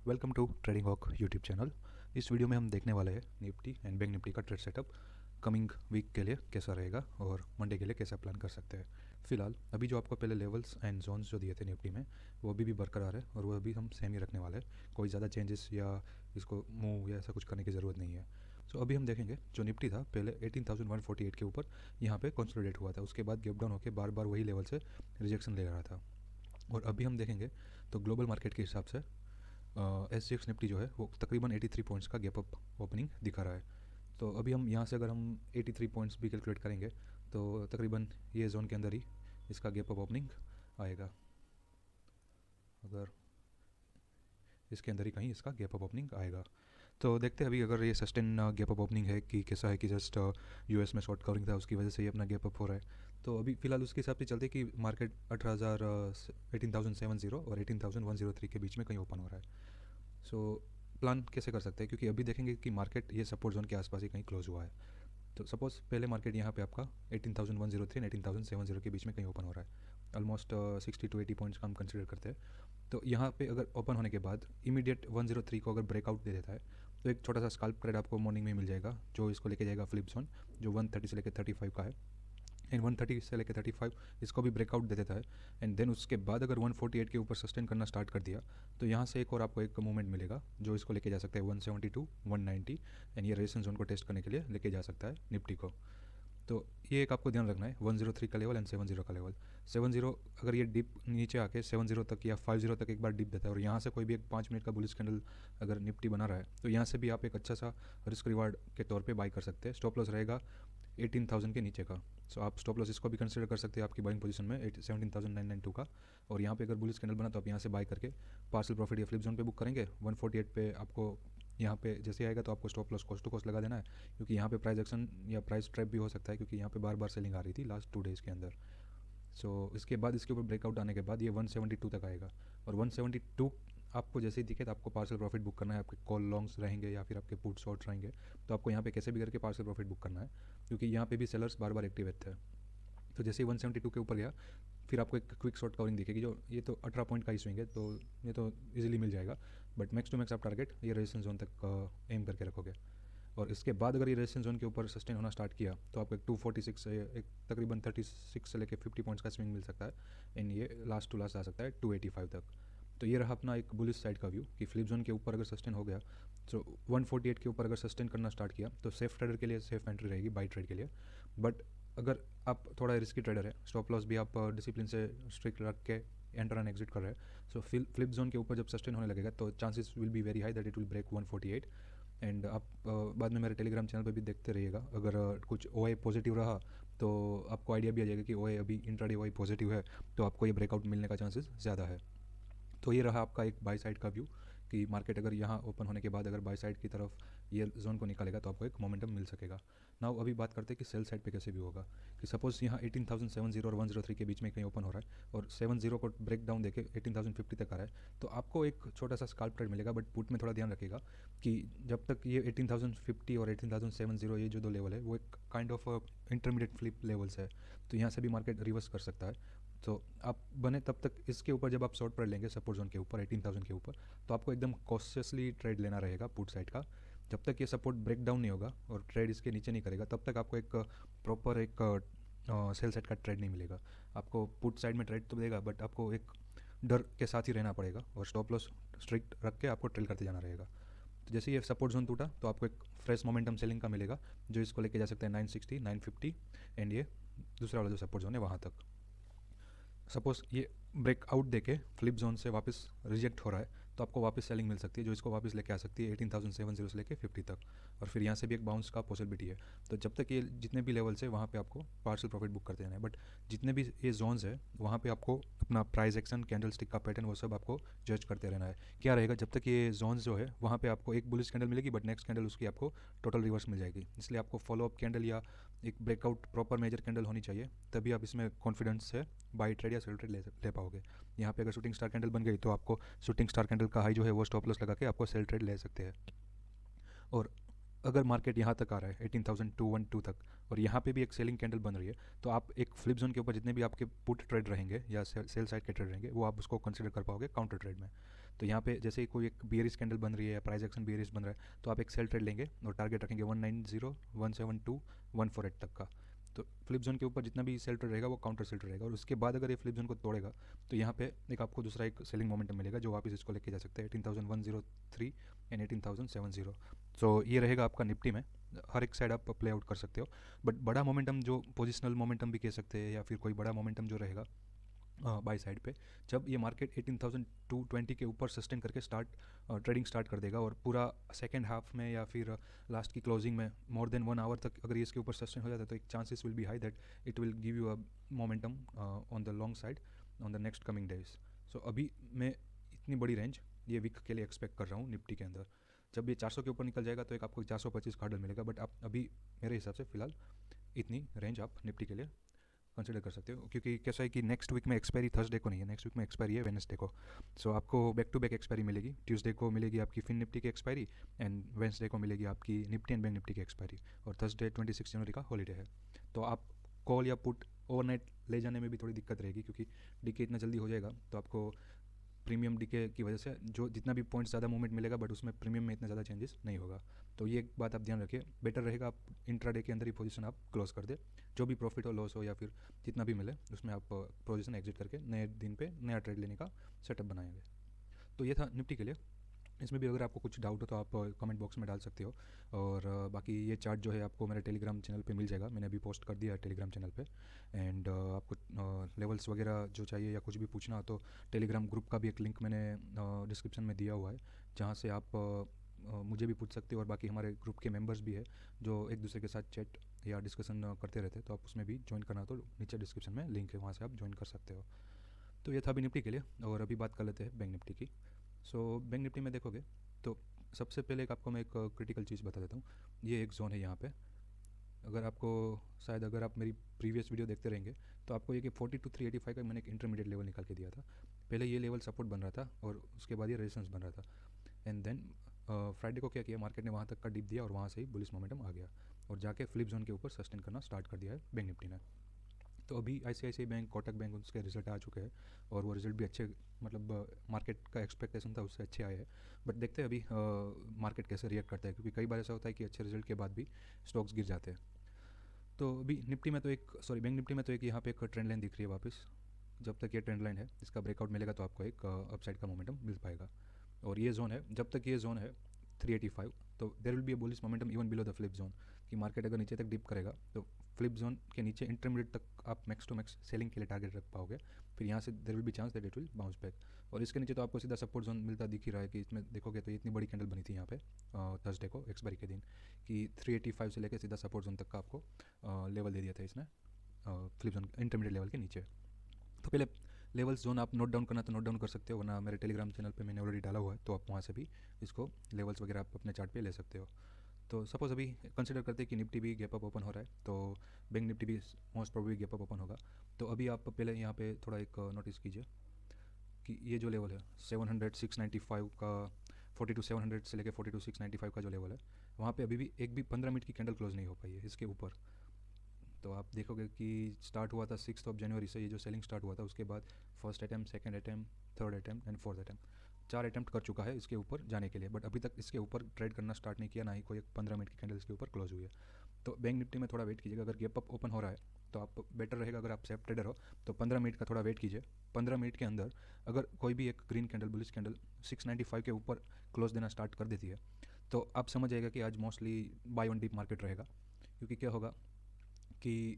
Welcome to trading hawk YouTube channel. इस video में हम देखने वाले हैं निफ्टी एंड बैंक निफ्टी का ट्रेड सेटअप कमिंग वीक के लिए कैसा रहेगा और मंडे के लिए कैसा प्लान कर सकते हैं। फिलहाल अभी जो आपको पहले लेवल्स एंड जोन्स जो दिए थे निफ्टी में वो अभी भी बरकरार है और वो अभी हम सेम ही रखने वाले हैं। कोई ज़्यादा चेंजेस या इसको मूव या ऐसा कुछ करने की ज़रूरत नहीं है। सो अभी हम देखेंगे जो निफ्टी था पहले 18,148 के ऊपर यहाँ पे कंसोलिडेट हुआ था, उसके बाद गैप डाउन होकर बार बार वही लेवल से रिजेक्शन ले रहा था। और अभी हम देखेंगे तो ग्लोबल मार्केट के हिसाब से SGX निफ्टी जो है वो तकरीबन 83 पॉइंट्स का गैप अप ओपनिंग दिखा रहा है। तो अभी हम यहाँ से अगर हम 83 पॉइंट्स भी कैलकुलेट करेंगे तो तकरीबन ये जोन के अंदर ही इसका गैप अप ओपनिंग आएगा। अगर इसके अंदर ही कहीं इसका गैप अप ओपनिंग आएगा तो देखते हैं अभी अगर ये सस्टेन गैप अप ओपनिंग है कि कैसा है कि जस्ट US में शॉर्ट कवरिंग था उसकी वजह से ये अपना गैप अप हो रहा है। तो अभी फ़िलहाल उसके हिसाब से चलते कि मार्केट 18,070 और 18,103 के बीच में कहीं ओपन हो रहा है। सो प्लान कैसे कर सकते हैं, क्योंकि अभी देखेंगे कि मार्केट ये सपोर्ट जोन के आसपास ही कहीं क्लोज हुआ है। तो सपोज़ पहले मार्केट यहाँ पे आपका 18,103 एंड 18,700 के बीच में कहीं ओपन हो रहा है। ऑलमोस्ट 60 to 80 पॉइंट्स का हम कंसिडर करते हैं। तो यहाँ पे अगर ओपन होने के बाद इमीडिएट 103 को अगर ब्रेकआउट दे देता है तो एक छोटा सा स्कैल्प ट्रेड आपको मॉर्निंग में मिल जाएगा जो इसको लेके जाएगा फ्लिप जोन जो 130 से लेकर 35 का है। एंड 130 से लेकर 35 इसको भी ब्रेकआउट दे देता है। एंड देन उसके बाद अगर 148 के ऊपर सस्टेन करना स्टार्ट कर दिया तो यहाँ से एक और आपको एक मूवमेंट मिलेगा जो इसको लेके जा सकता है 172 190 एंड ये रेजिस्टेंस जोन को टेस्ट करने के लिए लेके जा सकता है निफ्टी को। तो ये एक आपको ध्यान रखना है 103 का लेवल एंड 70 का लेवल। 70 अगर ये डिप नीचे आके 70 तक या 50 तक एक बार डिप देता है और यहाँ से कोई भी एक 5 मिनट का बुलिश कैंडल अगर निफ्टी बना रहा है तो यहाँ से भी आप एक अच्छा सा रिस्क रिवार्ड के तौर पे बाई कर सकते हैं। स्टॉप लॉस रहेगा 18,000 के नीचे का। सो आप स्टॉप लॉस इसको भी कंसिडर कर सकते हैं आपकी बाइंग पोजीशन में 17,992 का। और यहाँ पे अगर बुलिश कैंडल बना तो आप यहाँ से बाई करके पार्सल प्रॉफिट या फ्लिप जोन पे बुक करेंगे। 148 पे आपको यहाँ पे जैसे आएगा तो आपको stop loss cost to cost लगा देना है, क्योंकि यहाँ पे प्राइस एक्शन या प्राइस ट्रैप भी हो सकता है क्योंकि यहाँ पे बार बार सेलिंग आ रही थी लास्ट 2 डेज़ के अंदर। सो इसके बाद इसके ऊपर ब्रेकआउट आने के बाद ये 172 तक आएगा और 172 आपको जैसे ही दिखे तो आपको पार्सल प्रॉफिट बुक करना है। आपके कॉल लॉन्ग्स रहेंगे या फिर आपके पुट शॉर्ट्स रहेंगे तो आपको यहाँ पे कैसे भी करके पार्सल प्रॉफिट बुक करना है, क्योंकि यहाँ पे भी सेलर्स बार बार एक्टिव रहते हैं। तो जैसे ही 172 के ऊपर गया फिर आपको एक क्विक शॉर्ट कवरिंग दिखेगी जो ये तो 18 पॉइंट का ही स्विंग है तो ये तो इजीली मिल जाएगा। बट मैक्स टू मैक्स आप टारगेट ये रेजिस्टेंस जोन तक एम करके रखोगे। और इसके बाद अगर ये रेजिस्टेंस जोन के ऊपर सस्टेन होना स्टार्ट किया तो आपको एक 246 से एक तकरीबन 36 से लेकर 50 पॉइंट्स का स्विंग मिल सकता है एंड ये लास्ट टू लास्ट आ सकता है 285 तक। तो ये रहा अपना एक बुलिश साइड का व्यू कि फ्लिप जोन के ऊपर अगर सस्टेन हो गया तो 148 के ऊपर अगर सस्टेन करना स्टार्ट किया तो सेफ ट्रेडर के लिए सेफ एंट्री रहेगी बाई ट्रेड के लिए। बट अगर आप थोड़ा रिस्की ट्रेडर है, स्टॉप लॉस भी आप डिसिप्लिन से स्ट्रिक्ट रख के एंटर एंड एग्जिट कर रहे हैं, सो फ्लिप जोन के ऊपर जब सस्टेन होने लगेगा तो chances will be very high that it will break 148। And आप बाद में मेरे टेलीग्राम चैनल पे भी देखते रहिएगा। अगर कुछ OI पॉजिटिव रहा तो आपको आइडिया भी आ जाएगा कि OI अभी इंट्राडे OI पॉजिटिव है तो आपको ये ब्रेकआउट मिलने का चांसेस ज़्यादा है। तो ये रहा आपका एक बाई साइड का व्यू कि मार्केट अगर यहाँ ओपन होने के बाद अगर बाई साइड की तरफ ये जोन को निकालेगा तो आपको एक मोमेंटम मिल सकेगा। नाउ अभी बात करते हैं कि सेल साइड पे कैसे भी होगा कि सपोज यहाँ 18,070 और 103 के बीच में कहीं ओपन हो रहा है और 70 को ब्रेक डाउन देके 18,050 तक आ रहा है तो आपको एक छोटा सा स्काल्प ट्रेड मिलेगा। बट पुट में थोड़ा ध्यान रखिएगा कि जब तक ये 18,050 और 18,070 ये जो 2 लेवल है वो एक kind of intermediate flip levels है तो यहाँ से भी मार्केट रिवर्स कर सकता है। तो आप बने तब तक इसके ऊपर जब आप शॉर्ट ट्रेड लेंगे सपोर्ट जोन के ऊपर 18,000 के ऊपर तो आपको एकदम कॉशियसली ट्रेड लेना रहेगा पुट साइड का। जब तक ये सपोर्ट ब्रेक डाउन नहीं होगा और ट्रेड इसके नीचे नहीं करेगा तब तक आपको एक प्रॉपर एक सेल साइड का ट्रेड नहीं मिलेगा। आपको पुट साइड में ट्रेड तो देगा बट आपको एक डर के साथ ही रहना पड़ेगा और स्टॉप लॉस स्ट्रिक्ट रख के आपको ट्रेल करते जाना रहेगा। तो जैसे ये सपोर्ट जोन टूटा तो आपको एक फ्रेश मोमेंटम सेलिंग का मिलेगा जो इसको लेके जा सकता है 960 950 एंड ये दूसरा वाला जो सपोर्ट जोन है वहाँ तक। सपोज ये ब्रेकआउट देके फ्लिप जोन से वापस रिजेक्ट हो रहा है तो आपको वापस सेलिंग मिल सकती है जो इसको वापस लेके आ सकती है 18,700 से लेके 50 तक और फिर यहाँ से भी एक बाउंस का पॉसिबिलिटी है। तो जब तक ये जितने भी लेवल्स है वहाँ पे आपको पार्सल प्रॉफिट बुक करते जाना है। बट जितने भी ये जोन्स है वहाँ पे आपको अपना प्राइस एक्शन कैंडल स्टिक का पैटर्न वो सब आपको जज करते रहना है। क्या रहेगा जब तक ये जोन्स जो है वहाँ पे आपको एक बुलिश कैंडल मिलेगी बट नेक्स्ट कैंडल उसकी आपको टोटल रिवर्स मिल जाएगी, इसलिए आपको फॉलोअप कैंडल या एक ब्रेकआउट प्रॉपर मेजर कैंडल होनी चाहिए तभी आप इसमें कॉन्फिडेंस से बाई ट्रेड या सेल ट्रेड ले पाओगे। यहाँ पे अगर शूटिंग स्टार कैंडल बन गई तो आपको शूटिंग स्टार कैंडल का हाई जो है वो स्टॉप लॉस लगा के आपको सेल ट्रेड ले सकते हैं। और अगर मार्केट यहाँ तक आ रहा है 18,212 तक और यहाँ पे भी एक सेलिंग कैंडल बन रही है तो आप एक फ्लिप जोन के ऊपर जितने भी आपके पुट ट्रेड रहेंगे या सेल साइड के ट्रेड रहेंगे वो आप उसको कंसिडर कर पाओगे काउंटर ट्रेड में। तो यहाँ पे जैसे ही कोई एक बियरिश कैंडल बन रही है या प्राइस एक्शन बियरिश बन रहा है तो आप एक सेल ट्रेड लेंगे और टारगेट रखेंगे 190, 172, 148 तक का। तो फ्लिप जोन के ऊपर जितना भी सेल ट्रेड रहेगा वो काउंटर सेल ट्रेड रहेगा, और उसके बाद अगर ये फ्लिप जोन को तोड़ेगा तो यहाँ पे एक आपको दूसरा एक सेलिंग मोमेंटम मिलेगा जो वापस इसको लेके जा सकते हैं 18,103 एंड 18,070। सो ये रहेगा आपका निफ्टी में, हर एक साइड आप प्ले आउट कर सकते हो। बट बड़ा मोमेंटम जो पोजिशनल मोमेंटम भी कह सकते हैं या फिर कोई बड़ा मोमेंटम जो रहेगा बाई साइड पे, जब ये मार्केट 18,220 के ऊपर सस्टेन करके ट्रेडिंग स्टार्ट कर देगा और पूरा सेकेंड हाफ में या फिर लास्ट की क्लोजिंग में मोर देन 1 आवर तक अगर ये इसके ऊपर सस्टेन हो जाता है तो एक chances will be high that it will give you a momentum on the long side on the next coming days. So अभी मैं इतनी बड़ी रेंज ये वीक के लिए एक्सपेक्ट कर रहा हूँ निफ्टी के अंदर। जब ये 400 के ऊपर निकल जाएगा तो एक आपको 425 का हार्डल मिलेगा, बट आप अभी मेरे हिसाब से फिलहाल इतनी रेंज आप निफ्टी के लिए कंसिडर कर सकते हो, क्योंकि कैसा है कि नेक्स्ट वीक में एक्सपायरी थर्सडे को नहीं है, नेक्स्ट वीक में एक्सपायरी है वेडनेसडे को। सो आपको बैक टू बैक एक्सपायरी मिलेगी, ट्यूसडे को मिलेगी आपकी फिन निफ्टी की एक्सपायरी एंड वेडनेसडे को मिलेगी आपकी निफ्टी एंड बैंक निफ्टी की एक्सपायरी, और थर्सडे 26 जनवरी का हॉलीडे है। तो आप कॉल या पुट ओवरनाइट ले जाने में भी थोड़ी दिक्कत रहेगी, क्योंकि डीके इतना जल्दी हो जाएगा तो आपको प्रीमियम डीके की वजह से जो जितना भी पॉइंट्स ज़्यादा मूवमेंट मिलेगा बट उसमें प्रीमियम में इतना ज़्यादा चेंजेस नहीं होगा। तो ये एक बात आप ध्यान रखिए, बेटर रहेगा आप इंट्राडे के अंदर ही पोजीशन आप क्लोज कर दे, जो भी प्रॉफिट हो लॉस हो या फिर जितना भी मिले उसमें आप पोजीशन एग्जिट करके नए दिन पे नया ट्रेड लेने का सेटअप बनाएंगे। तो ये था निफ्टी के लिए। इसमें भी अगर आपको कुछ डाउट हो तो आप कमेंट बॉक्स में डाल सकते हो, और बाकी ये चार्ट जो है आपको मेरे टेलीग्राम चैनल पे मिल जाएगा, मैंने अभी पोस्ट कर दिया है टेलीग्राम चैनल पे। एंड आपको लेवल्स वगैरह जो चाहिए या कुछ भी पूछना हो तो टेलीग्राम ग्रुप का भी एक लिंक मैंने डिस्क्रिप्शन में दिया हुआ है, जहाँ से आप मुझे भी पूछ सकते हो, और बाकी हमारे ग्रुप के मेंबर्स भी है जो एक दूसरे के साथ चैट या डिस्कशन करते रहते हैं, तो आप उसमें भी ज्वाइन करना तो नीचे डिस्क्रिप्शन में लिंक है, वहाँ से आप ज्वाइन कर सकते हो। तो ये था अभी निफ्टी के लिए, और अभी बात कर लेते हैं बैंक निफ्टी की। सो बैंक निफ्टी में देखोगे तो सबसे पहले एक आपको मैं एक क्रिटिकल चीज़ बता देता हूँ। ये एक जोन है यहाँ पे, अगर आपको शायद अगर आप मेरी प्रीवियस वीडियो देखते रहेंगे तो आपको ये कि 42,385 का मैंने एक इंटरमीडिएट लेवल निकाल के दिया था। पहले ये लेवल सपोर्ट बन रहा था और उसके बाद ये रेजिस्टेंस बन रहा था, एंड देन फ्राइडे को क्या किया मार्केट ने, वहाँ तक का डिप दिया और वहाँ से ही बुलिश मोमेंटम आ गया और जाके फ्लिप जोन के ऊपर सस्टेन करना स्टार्ट कर दिया है बैंक निफ्टी ने। तो अभी ICICI बैंक, कोटक बैंक, उसके रिजल्ट आ चुके हैं और वो रिजल्ट भी अच्छे, मतलब मार्केट का एक्सपेक्टेशन था उससे अच्छे आए हैं। बट देखते हैं अभी मार्केट कैसे रिएक्ट करता है, क्योंकि कई बार ऐसा होता है कि अच्छे रिजल्ट के बाद भी स्टॉक्स गिर जाते हैं। तो अभी निफ्टी में तो एक, सॉरी, बैंक निफ्टी में तो एक यहाँ पे एक ट्रेंड लाइन दिख रही है वापस। जब तक ये ट्रेंड लाइन है इसका ब्रेकआउट मिलेगा तो आपको एक अपसाइड का मोमेंटम मिल पाएगा, और ये जोन है, जब तक ये जोन है 385, तो देर will be a bullish momentum even below the flip zone, कि मार्केट अगर नीचे तक डिप करेगा तो फ्लिप जोन के नीचे इंटरमीडिएट तक आप मैक्स टू मैक्स सेलिंग के लिए टारगेट रख पाओगे, फिर यहाँ से देर will be chance that it will bounce back. और इसके नीचे तो आपको सीधा सपोर्ट जोन मिलता दिख ही रहा है, कि इसमें देखोगे तो इतनी बड़ी कैंडल बनी थी यहाँ पे थर्सडे को एक्सपायरी के दिन, कि 385 से लेकर सीधा सपोर्ट जोन तक का आपको लेवल दे दिया था इसने फ्लिप जोन इंटरमीडिएट लेवल के नीचे। तो पहले लेवल्स जोन आप नोट डाउन करना तो नोट डाउन कर सकते हो, वरना मेरे टेलीग्राम चैनल पे मैंने ऑलरेडी डाला हुआ है, तो आप वहाँ से भी इसको लेवल्स वगैरह आप अपने चार्ट पे ले सकते हो। तो सपोज़ अभी कंसिडर करते हैं कि निफ्टी भी गैप अप ओपन हो रहा है, तो बैंक निफ्टी भी most probably gap up open होगा। तो अभी आप पहले यहाँ पे थोड़ा एक नोटिस कीजिए कि ये जो लेवल है 700 695 का, 42,700 से लेकर 42,695 का जो लेवल है, वहाँ पे अभी भी एक भी 15 मिनट की कैंडल क्लोज नहीं हो पाई है इसके ऊपर। तो आप देखोगे कि स्टार्ट हुआ था 6 जनवरी से, ये जो सेलिंग स्टार्ट हुआ था, उसके बाद first attempt, second attempt, third attempt and fourth attempt, 4 attempt कर चुका है इसके ऊपर जाने के लिए, बट अभी तक इसके ऊपर ट्रेड करना स्टार्ट नहीं किया, ना ही कोई 15 मिनट की कैंडल इसके ऊपर क्लोज हुई है। तो बैंक निफ्टी में थोड़ा वेट कीजिएगा, अगर गैप अप ओपन हो रहा है तो आप बेटर रहेगा, अगर आप सेफ ट्रेडर हो तो 15 मिनट का थोड़ा वेट कीजिए। 15 मिनट के अंदर अगर कोई भी एक ग्रीन कैंडल, बुलिश कैंडल 695 के ऊपर क्लोज देना स्टार्ट कर देती है तो आप समझ जाएगा कि आज mostly bye on deep market रहेगा, क्योंकि क्या होगा कि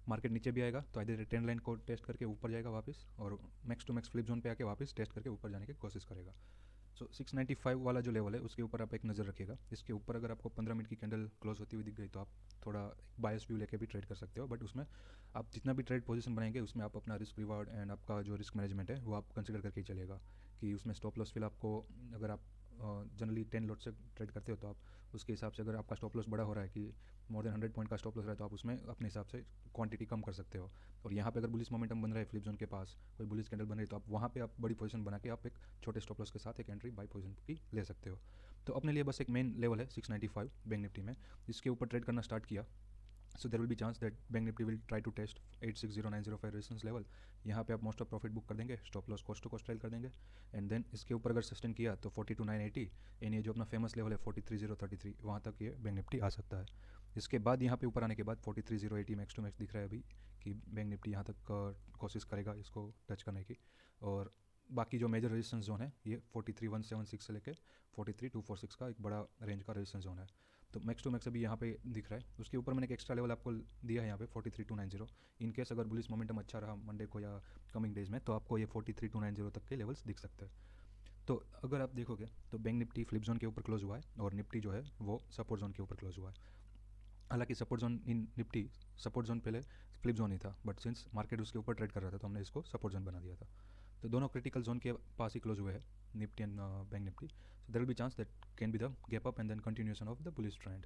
मार्केट नीचे भी आएगा तो इधर ट्रेंड लाइन को टेस्ट करके ऊपर जाएगा वापस, और max to max flip zone पे आके वापस टेस्ट करके ऊपर जाने की कोशिश करेगा। सो 695 वाला जो लेवल है उसके ऊपर आप एक नज़र रखिएगा। इसके ऊपर अगर आपको 15 मिनट की कैंडल क्लोज होती हुई दिख गई तो आप थोड़ा बायस व्यू लेके भी ट्रेड कर सकते हो, बट उसमें आप जितना भी ट्रेड पोजीशन बनाएंगे उसमें आप अपना रिस्क रिवार्ड एंड आपका जो रिस्क मैनेजमेंट है वो आप कंसिडर करके ही चलेगा, कि उसमें स्टॉप लॉस फिल आपको, अगर आप जनरली 10 लॉट से ट्रेड करते हो तो आप उसके हिसाब से, अगर आपका स्टॉप लॉस बड़ा हो रहा है कि मोर देन 100 पॉइंट का स्टॉप लॉस रहा है, तो आप उसमें अपने हिसाब से क्वांटिटी कम कर सकते हो। और यहाँ पे अगर बुलिश मोमेंटम बन रहा है फ्लिप जोन के पास, कोई बुलिश कैंडल बन रही है, तो आप वहाँ पे आप बड़ी पोजीशन बना के आप एक छोटे स्टॉप लॉस के साथ एक एंट्री बाई पोजीशन की ले सकते हो। तो अपने लिए बस एक मेन लेवल है 695 बैंक निफ्टी में, इसके ऊपर ट्रेड करना स्टार्ट किया so there will be chance that Bank Nifty will try to test 860905 resistance level. यहाँ पे आप मोस्ट ऑफ प्रॉफिट बुक कर देंगे, stop loss cost to cost trail कर देंगे. एंड देन इसके ऊपर अगर सस्टेन किया तो 42980 एंड ये जो अपना फेमस लेवल है 43033 वहाँ तक ये बैंक निफ्टी आ सकता है. इसके बाद यहाँ पे ऊपर आने के बाद 43080 मैक्स टू मैक्स दिख रहा है अभी कि बैंक निफ्टी यहाँ तक कोशिश करेगा इसको टच करने की. और बाकी जो मेजर रेजिस्टेंस जोन है ये 43176 से लेके 43246 का एक बड़ा रेंज का रेजिस्टेंस जोन है. तो मैक्स टू मैक्स अभी यहाँ पे दिख रहा है. उसके ऊपर मैंने एक एक्स्ट्रा लेवल आपको दिया है यहाँ पे 43290. इन केस अगर बुलिश मोमेंटम अच्छा रहा मंडे को या कमिंग डेज में तो आपको ये 43290 तक के लेवल्स दिख सकते हैं. तो अगर आप देखोगे तो बैंक निफ्टी फ्लिप जोन के ऊपर क्लोज हुआ है और निफ्टी जो है वो सपोर्ट जोन के ऊपर क्लोज हुआ है. हालांकि सपोर्ट जोन इन निफ्टी सपोर्ट जोन पहले फ्लिप जोन ही था, बट सिंस मार्केट उसके ऊपर ट्रेड कर रहा था तो हमने इसको सपोर्ट जोन बना दिया था. तो दोनों क्रिटिकल जोन के पास ही क्लोज हुए हैं Nifty and bank Nifty. So there will be chance that can be the gap up and then continuation of the bullish trend.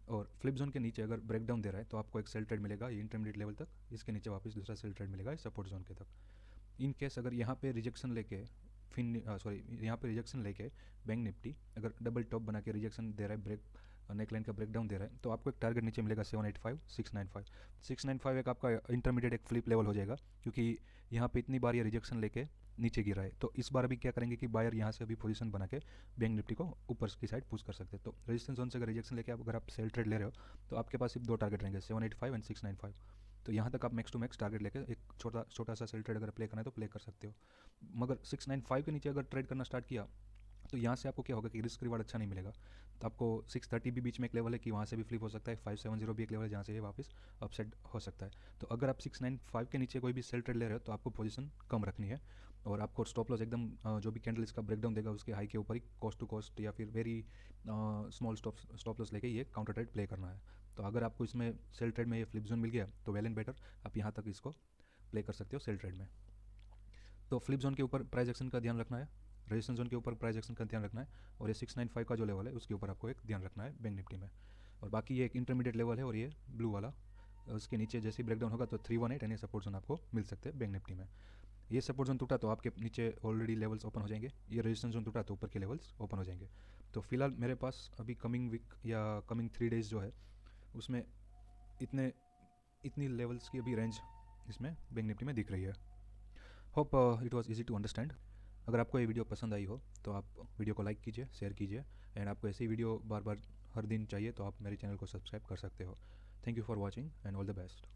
और फ्लिप जोन के नीचे अगर ब्रेक डाउन दे रहा है तो आपको एक सेल ट्रेड मिलेगा ये इंटरमीडिएट लेवल तक, इसके नीचे वापस दूसरा सेल ट्रेड मिलेगा सपोर्ट जोन के तक. इन केस अगर यहाँ पे रिजेक्शन लेके यहाँ पे रिजेक्शन लेके बैंक निफ्टी अगर डबल टॉप बना के रिजेक्शन दे रहा है, ब्रेक नेकलाइन का ब्रेकडाउन दे रहा है, तो आपको एक टारगेट नीचे मिलेगा 785 695. 695 एक आपका इंटरमीडिएट एक फ्लिप लेवल हो जाएगा क्योंकि यहाँ पे इतनी बार ये रिजेक्शन लेके नीचे गिरा है. तो इस बार अभी क्या करेंगे कि बायर यहाँ से अभी पोजीशन बना के बैंक निफ्टी को ऊपर की साइड पुश कर सकते हैं. तो रेजिस्टेंस जोन से अगर रिजेक्शन लेके अगर आप सेल ट्रेड ले रहे हो तो आपके पास सिर्फ दो टारगेट रहेंगे 785 एंड 695. तो यहाँ तक आप मैक्स टू मैक्स टारगेट लेके एक छोटा सा सेल ट्रेड अगर प्ले करना है तो प्ले कर सकते हो. मगर 695 के नीचे अगर ट्रेड करना स्टार्ट किया तो यहाँ से आपको क्या होगा कि रिस्क रिवार्ड अच्छा नहीं मिलेगा. तो आपको 630 भी बीच में एक लेवल है कि वहाँ से भी फ्लिप हो सकता है, 570 भी एक लेवल है जहाँ से ये वापस अपसाइड हो सकता है. तो अगर आप 695 के नीचे कोई भी सेल ट्रेड ले रहे हो तो आपको पोजीशन कम रखनी है और आपको स्टॉप लॉस एकदम जो भी कैंडल इसका ब्रेकडाउन देगा उसके हाई के ऊपर ही कोस्ट टू कोस्ट या फिर वेरी स्मॉल स्टॉप लॉस लेके ये काउंटर ट्रेड प्ले करना है. तो अगर आपको इसमें सेल ट्रेड में ये फ्लिप जोन मिल गया तो वेल एंड बेटर, आप यहाँ तक इसको प्ले कर सकते हो सेल ट्रेड में. तो फ्लिप जोन के ऊपर प्राइस एक्शन का ध्यान रखना है, रेजिस्टेंस जोन के ऊपर प्राइस एक्शन का ध्यान रखना है और ये 695 का जो लेवल है उसके ऊपर आपको एक ध्यान रखना है बैंक निफ्टी में. और बाकी ये एक इंटरमीडिएट लेवल है और ये ब्लू वाला उसके नीचे जैसे ही ब्रेकडाउन होगा तो 318 एंड ये सपोर्ट जोन आपको मिल सकते हैं बैंक निफ्टी में. ये सपोर्ट जोन टूटा तो आपके नीचे ऑलरेडी लेवल्स ओपन हो जाएंगे, ये रेजिस्टेंस जोन टूटा तो ऊपर के लेवल्स ओपन हो जाएंगे. तो फिलहाल मेरे पास अभी कमिंग वीक या कमिंग 3 डेज जो है उसमें इतनी लेवल्स की अभी रेंज इसमें बैंक निफ्टी में दिख रही है. Hope it was easy to understand. अगर आपको ये वीडियो पसंद आई हो तो आप वीडियो को लाइक कीजिए, शेयर कीजिए एंड आपको ऐसी वीडियो बार बार हर दिन चाहिए तो आप मेरे चैनल को सब्सक्राइब कर सकते हो. Thank you for watching and all the best.